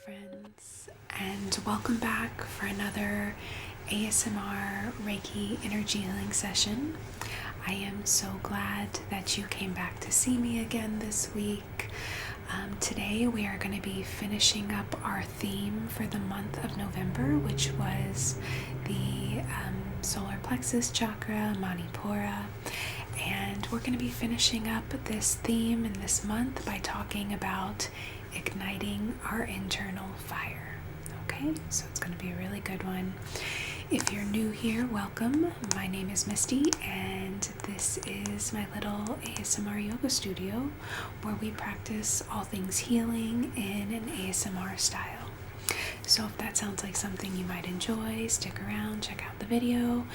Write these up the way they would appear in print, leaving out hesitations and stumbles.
friends, and welcome back for another ASMR Reiki energy healing session. I am so glad that you came back to see me again this week. Today we are going to be finishing up our theme for the month of November, which was the solar plexus chakra, Manipura. And we're going to be finishing up this theme in this month by talking about igniting our internal fire. Okay, so it's going to be a really good one. If you're new here, welcome. My name is Misty, and this is my little ASMR yoga studio where we practice all things healing in an ASMR style. So if that sounds like something you might enjoy, stick around, check out the video,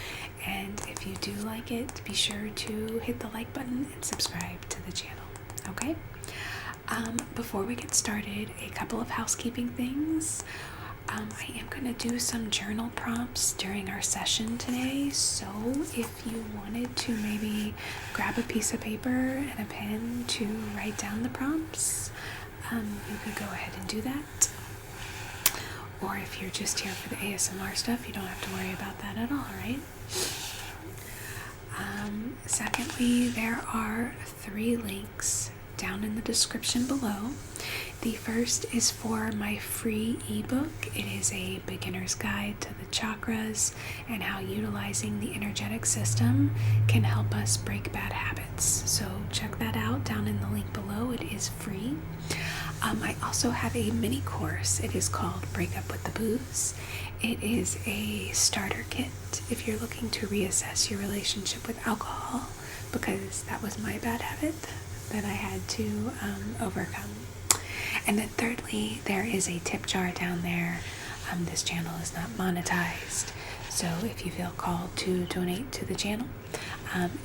and if you do like it, be sure to hit the like button and subscribe to the channel, okay? Before we get started, a couple of housekeeping things. I am going to do some journal prompts during our session today, so if you wanted to maybe grab a piece of paper and a pen to write down the prompts, you could go ahead and do that. Or if you're just here for the ASMR stuff, you don't have to worry about that at all, right? Secondly, there are 3 links down in the description below. The first is for my free ebook. It is a beginner's guide to the chakras and how utilizing the energetic system can help us break bad habits. So check that out down in the link below. It is free. I also have a mini course. It is called Break Up with the Booze. It is a starter kit if you're looking to reassess your relationship with alcohol, because that was my bad habit that I had to overcome. And then thirdly, there is a tip jar down there. This channel is not monetized, so if you feel called to donate to the channel,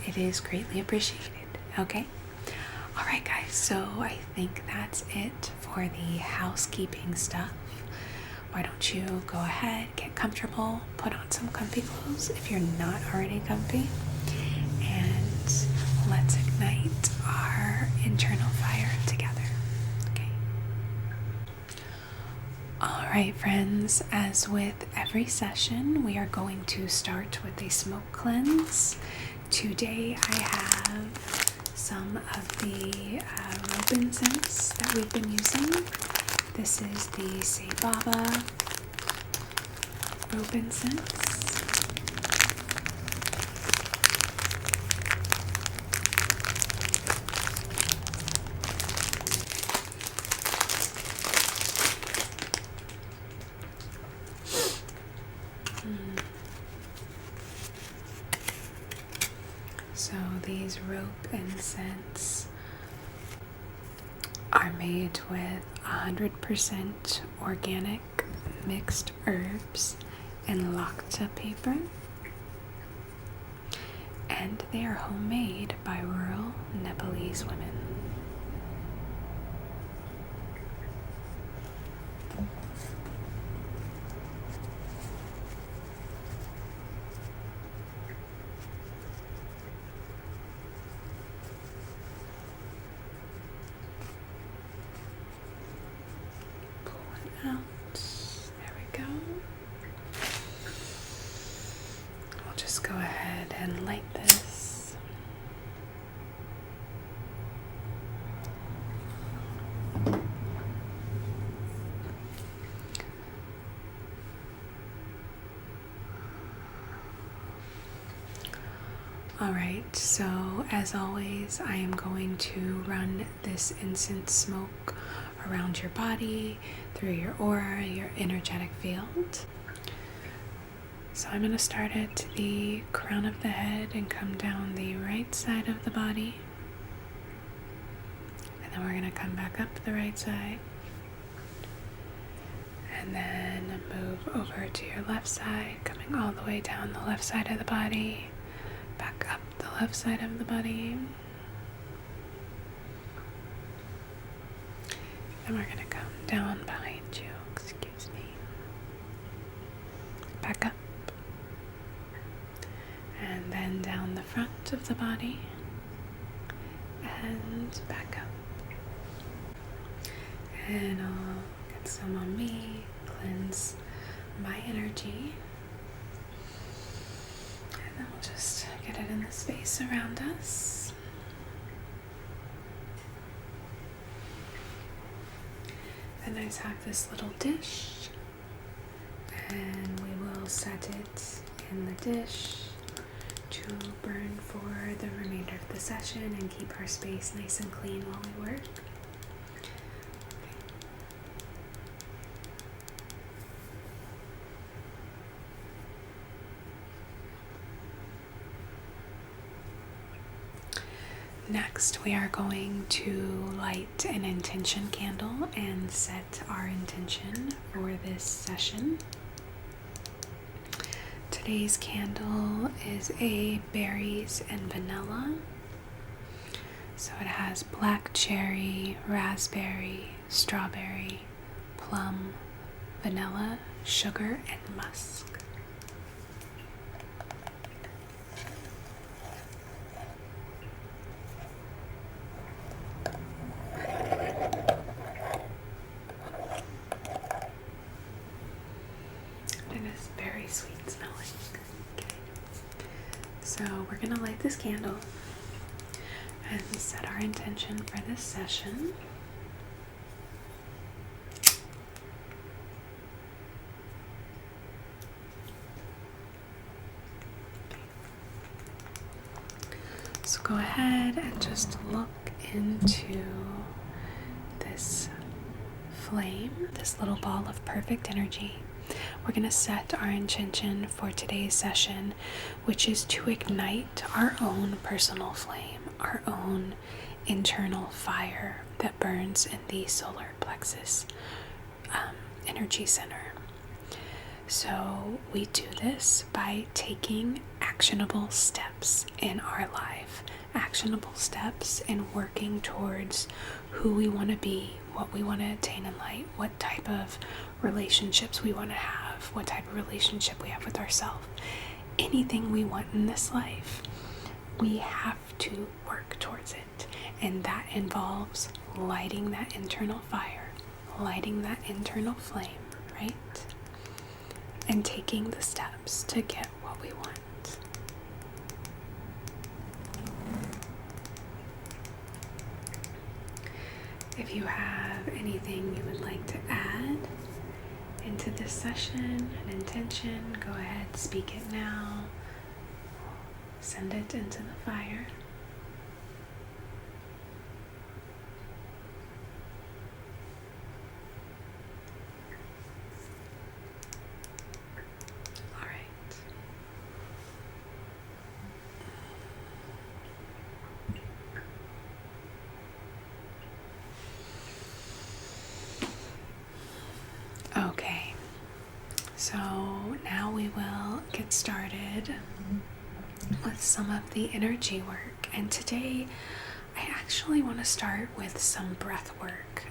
it is greatly appreciated, okay? Alright guys, so I think that's it for the housekeeping stuff. Why don't you go ahead, get comfortable, put on some comfy clothes if you're not already comfy, and let's ignite our internal fire together, okay? Alright friends, as with every session, we are going to start with a smoke cleanse. Today I have some of the rope incense that we've been using. This is the Sai Baba rope incense. So these rope incense are made with 100% organic mixed herbs and lakta paper, and they are homemade by rural Nepalese women. Out. There we go. I'll just go ahead and light this. Alright, so as always, I am going to run this incense smoke around your body, through your aura, your energetic field. So I'm going to start at the crown of the head and come down the right side of the body. And then we're going to come back up the right side. And then move over to your left side, coming all the way down the left side of the body, back up the left side of the body. And we're going to come down behind you, excuse me. Back up. And then down the front of the body. And back up. And I'll get some on me, cleanse my energy. And then we'll just get it in the space around us. Then I have this little dish, and we will set it in the dish to burn for the remainder of the session and keep our space nice and clean while we work. Next, we are going to light an intention candle and set our intention for this session. Today's candle is a berries and vanilla. So it has black cherry, raspberry, strawberry, plum, vanilla, sugar, and musk. Sweet smelling. Okay. So we're going to light this candle and set our intention for this session. So go ahead and just look into this flame, this little ball of perfect energy. We're going to set our intention for today's session, which is to ignite our own personal flame, our own internal fire that burns in the solar plexus energy center. So we do this by taking actionable steps in our life, actionable steps in working towards who we want to be, what we want to attain in life, what type of relationships we want to have, what type of relationship we have with ourselves. Anything we want in this life, we have to work towards it. And that involves lighting that internal fire, lighting that internal flame, right? And taking the steps to get what we want. If you have anything you would like to add into this session, an intention, go ahead, speak it now. Send it into the fire. All right. Okay, so now we will get started with some of the energy work. And today I actually want to start with some breath work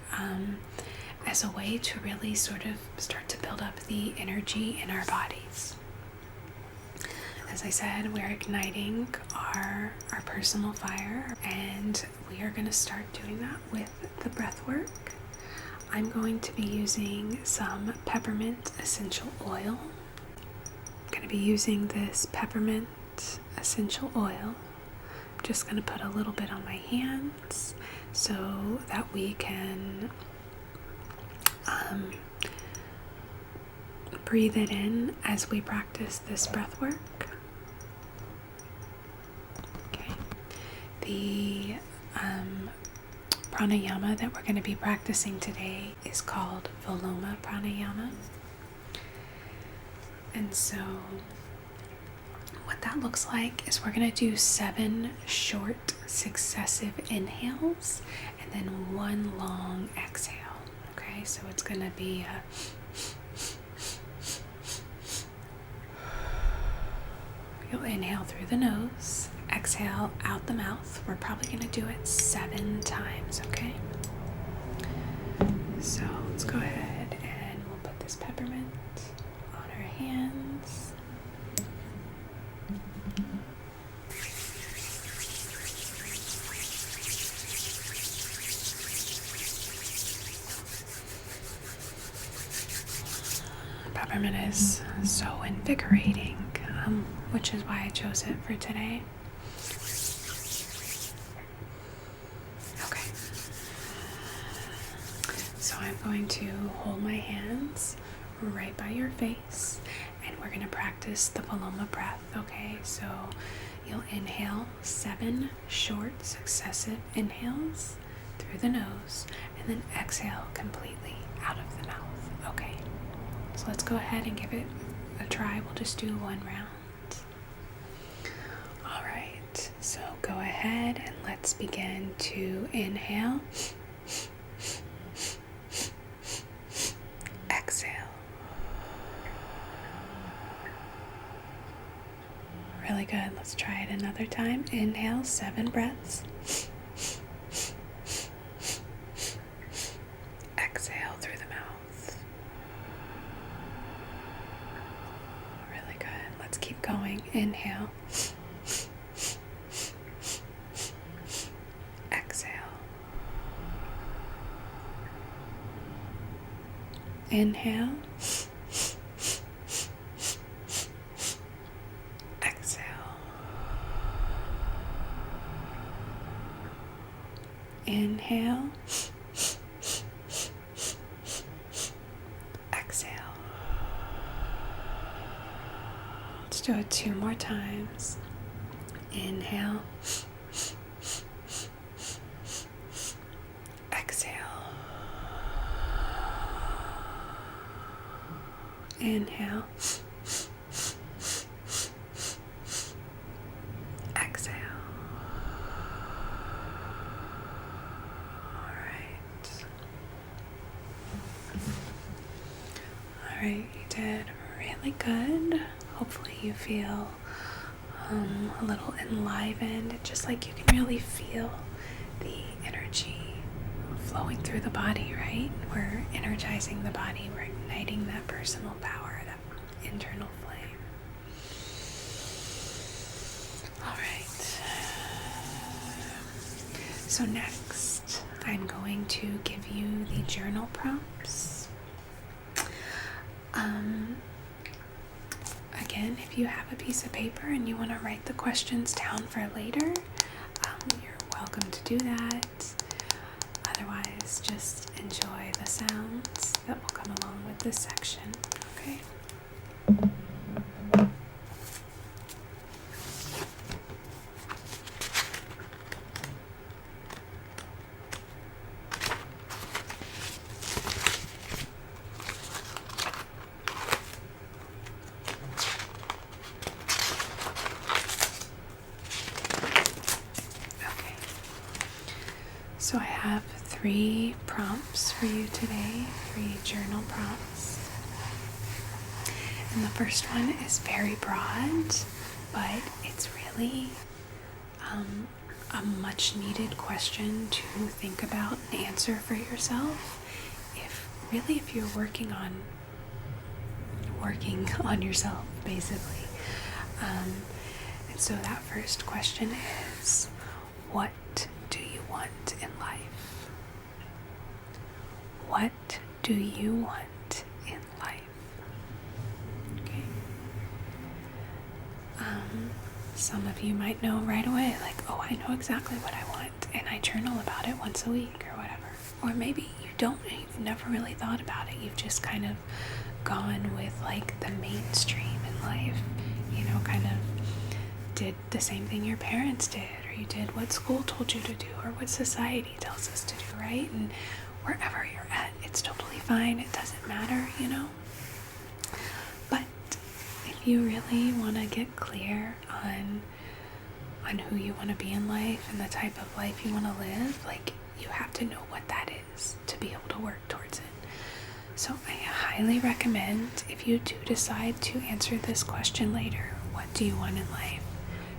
as a way to really sort of start to build up the energy in our bodies. As I said, we're igniting our personal fire, and we are going to start doing that with the breath work. I'm going to be using some peppermint essential oil. I'm going to be using this peppermint essential oil. I'm just going to put a little bit on my hands so that we can breathe it in as we practice this breath work. Okay. The pranayama that we're going to be practicing today is called Viloma pranayama. And so what that looks like is we're going to do 7 short successive inhales and then 1 long exhale. Okay, so it's going to be you'll inhale through the nose, exhale out the mouth. We're probably going to do it 7 times, okay? So let's go ahead and we'll put this peppermint on our hands. Peppermint is so invigorating, which is why I chose it for today. Okay. So I'm going to hold my hands right by your face, and we're going to practice the Paloma breath, okay? So you'll inhale 7 short successive inhales through the nose, and then exhale completely out of the mouth, okay? So let's go ahead and give it a try. We'll just do 1 round. All right, so go ahead and let's begin to inhale. Exhale. Really good. Let's try it another time. Inhale, 7 breaths. Exhale through the mouth. Really good. Let's keep going. Inhale. Exhale. Inhale. Exhale. Inhale. Exhale. Let's do it 2 more times. Inhale. Exhale. Inhale. Exhale. All right, you did really good. Hopefully you feel a little enlivened, just like you can really feel the energy flowing through the body, right? We're energizing the body, we're igniting that personal power, that internal flame. All right. So next, I'm going to give you the journal prompts. Again, if you have a piece of paper and you want to write the questions down for later, you're welcome to do that. Otherwise, just enjoy the sounds that will come along with this section, okay? So I have 3 prompts for you today, 3 journal prompts. And the first one is very broad, but it's really a much needed question to think about and answer for yourself. If you're working on yourself, basically. And so that first question is, what do you want in life? What do you want in life? Okay. Some of you might know right away, like, oh, I know exactly what I want, and I journal about it once a week or whatever. Or maybe you don't, you've never really thought about it. You've just kind of gone with like the mainstream in life, kind of did the same thing your parents did, or you did what school told you to do, or what society tells us to do, right? And wherever you're at, it's totally fine. It doesn't matter, But if you really want to get clear on who you want to be in life and the type of life you want to live, like, you have to know what that is to be able to work towards it. So I highly recommend, if you do decide to answer this question later, what do you want in life?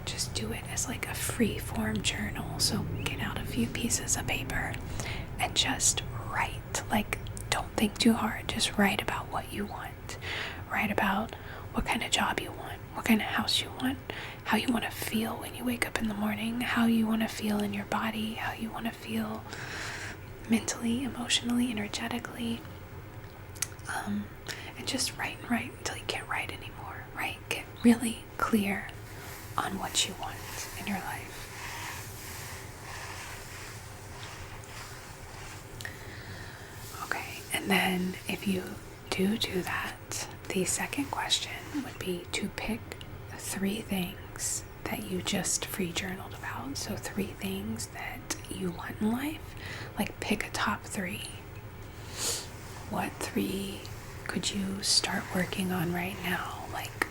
Just do it as like a free form journal. So get out a few pieces of paper and just write. Like, don't think too hard. Just write about what you want. Write about what kind of job you want, what kind of house you want, how you want to feel when you wake up in the morning, how you want to feel in your body, how you want to feel mentally, emotionally, energetically. and just write and write until you can't write anymore, right? Get really clear on what you want in your life. Okay, and then if you do that, the second question would be to pick 3 things that you just free journaled about. So 3 things that you want in life. Like, pick a top 3. What 3 could you start working on right now? Like,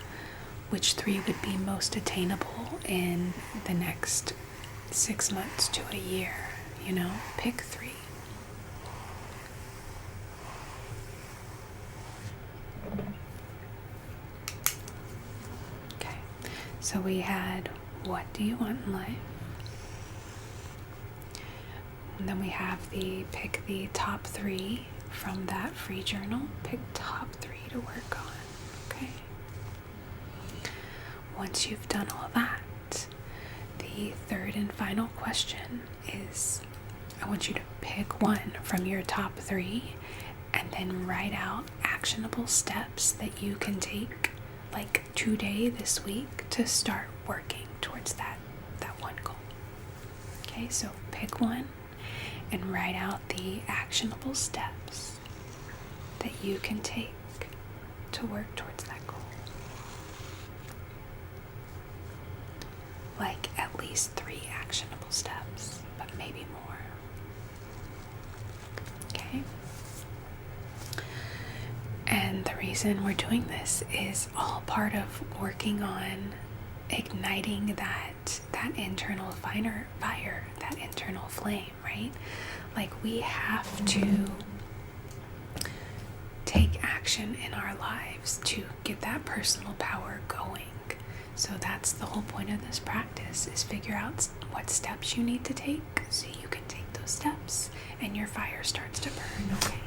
which 3 would be most attainable in the next 6 months to a year? You know, pick 3. Okay, so we had, what do you want in life? And then we have the pick the top 3 from that free journal. Pick top 3 to work on. Okay. Once you've done all that, the third and final question is, I want you to pick 1 from your top 3 and then write out actionable steps that you can take, like today, this week, to start working towards that one goal. Okay, so pick 1 and write out the actionable steps that you can take to work towards that goal. Like at least 3 actionable steps, but maybe more. Okay? And the reason we're doing this is all part of working on igniting that internal fire, that internal flame, right? Like, we have to take action in our lives to get that personal power going. So that's the whole point of this practice, is figure out what steps you need to take so you can take those steps and your fire starts to burn. Okay.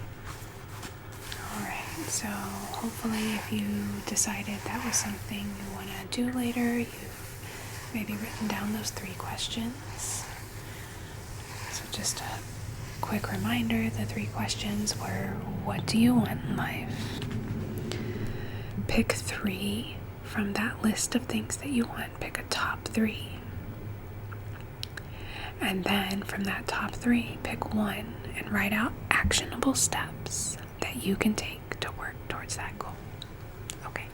Alright, so hopefully if you decided that was something you want to do later, you've maybe written down those 3 questions. So just a quick reminder, the 3 questions were, what do you want in life? Pick 3 from that list of things that you want. Pick a top 3. And then from that top 3, pick 1 and write out actionable steps that you can take to work towards that goal. Okay.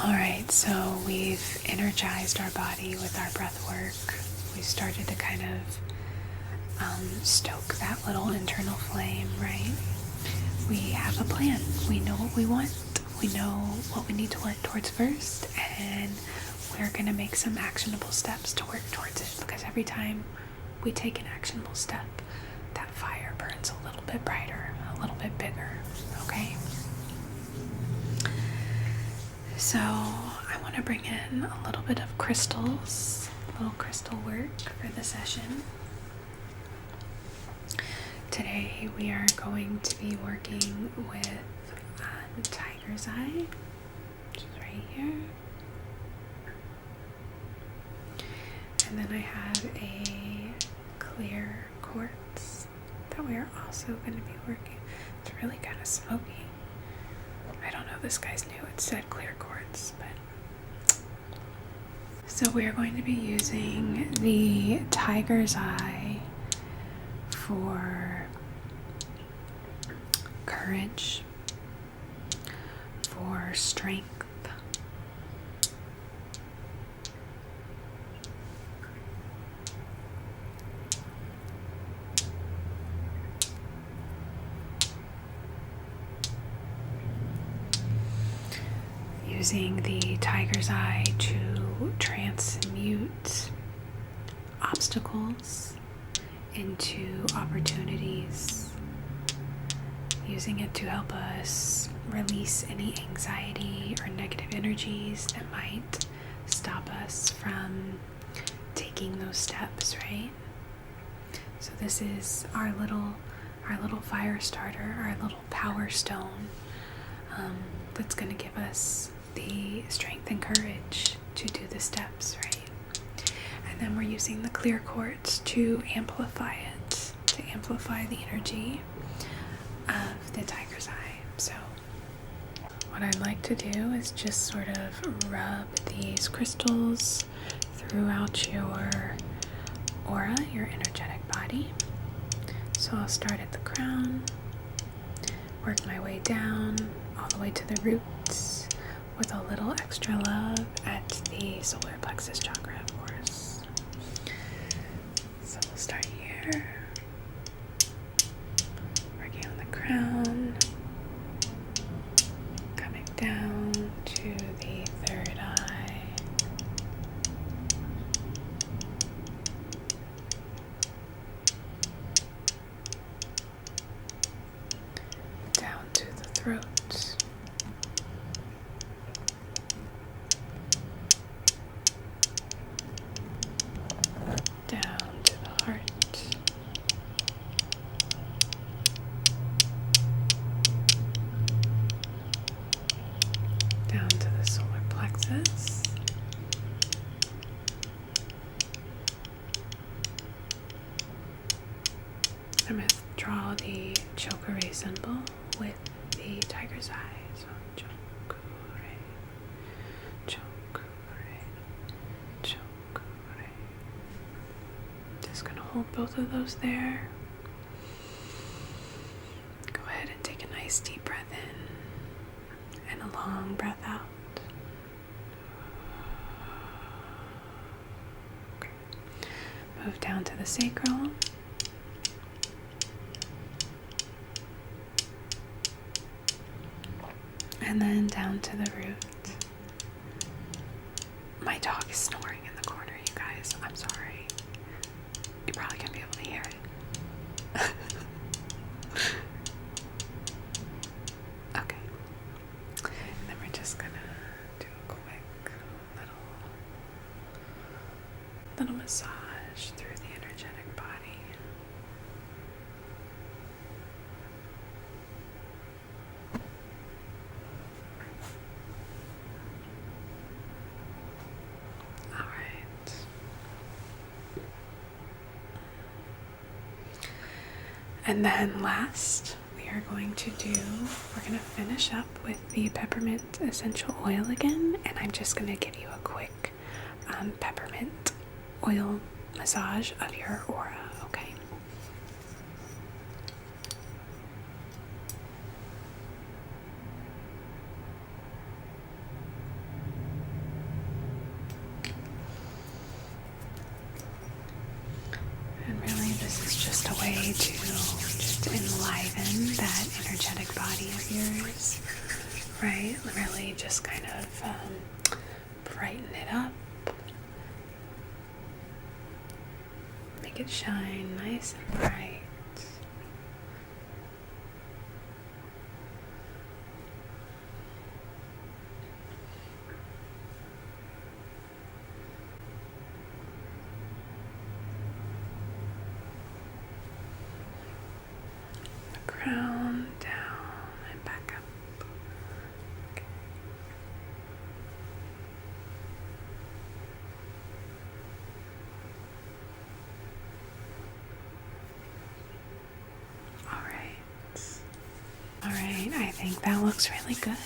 Alright, so we've energized our body with our breath work. We started to kind of stoke that little internal flame, right? We have a plan. We know what we want. We know what we need to work towards first, and we're going to make some actionable steps to work towards it, because every time we take an actionable step, that fire burns a little bit brighter, a little bit bigger, okay? So I want to bring in a little bit of crystals, a little crystal work for the session. Today we are going to be working with tiger's eye, which is right here. And then I have a clear quartz that we are also going to be working. It's really kind of smoky. I don't know, this guy's new. It said clear quartz, but... So we are going to be using the tiger's eye for courage, for strength, using the tiger's eye to transmute obstacles into opportunities, using it to help us release any anxiety or negative energies that might stop us from taking those steps, right? So this is our little fire starter, our little power stone, that's going to give us the strength and courage to do the steps, right? And then we're using the clear quartz to amplify it. to amplify the energy of the tiger's eye. So what I'd like to do is just sort of rub these crystals throughout your aura, your energetic body. So I'll start at the crown, work my way down all the way to the roots with a little extra love at the solar plexus chakra, of course. So we'll start here, working on the crown, coming down to the third eye, down to the throat, down to the heart, down to the solar plexus, I'm going to draw the chakra symbol with the tiger's eye. So chakra, chakra, chakra. Just going to hold both of those there. Go ahead and take a nice deep breath in and a long breath out. Okay. Move down to the sacral. And then down to the root. My dog is snoring in the corner, you guys. I'm sorry. You're probably going to be able to hear it. Okay. Then we're just going to do a quick little massage through the energetic body. And then last, we're going to finish up with the peppermint essential oil again, and I'm just going to give you a quick peppermint oil massage of your aura, okay? And really, this is just a way to just enliven that energetic body of yours, right? Really just kind of brighten it up, make it shine nice and bright. Crown down and back up. Okay. All right, I think that looks really good.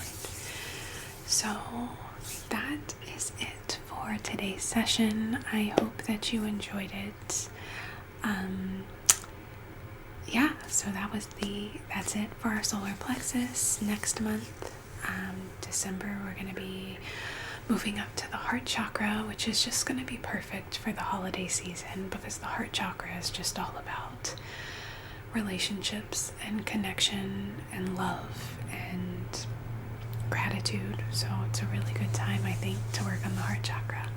So that is it for today's session. I hope that you enjoyed it. Yeah, so that's it for our solar plexus. Next month, December, we're going to be moving up to the heart chakra, which is just going to be perfect for the holiday season because the heart chakra is just all about relationships and connection and love and gratitude. So it's a really good time, I think, to work on the heart chakra.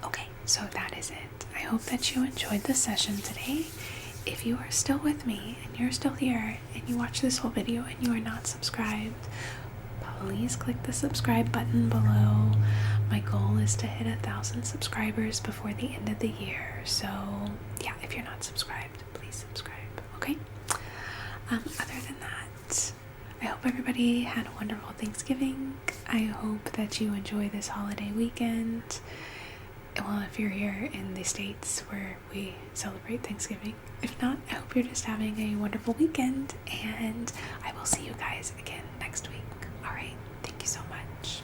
Okay, so that is it. I hope that you enjoyed the session today. If you are still with me and you're still here and you watch this whole video and you are not subscribed, please click the subscribe button below. My goal is to hit 1,000 subscribers before the end of the year. So yeah, if you're not subscribed, please subscribe, okay? Other than that, I hope everybody had a wonderful Thanksgiving. I hope that you enjoy this holiday weekend. well, if you're here in the States where we celebrate Thanksgiving. If not, I hope you're just having a wonderful weekend, and I will see you guys again next week. Alright, thank you so much.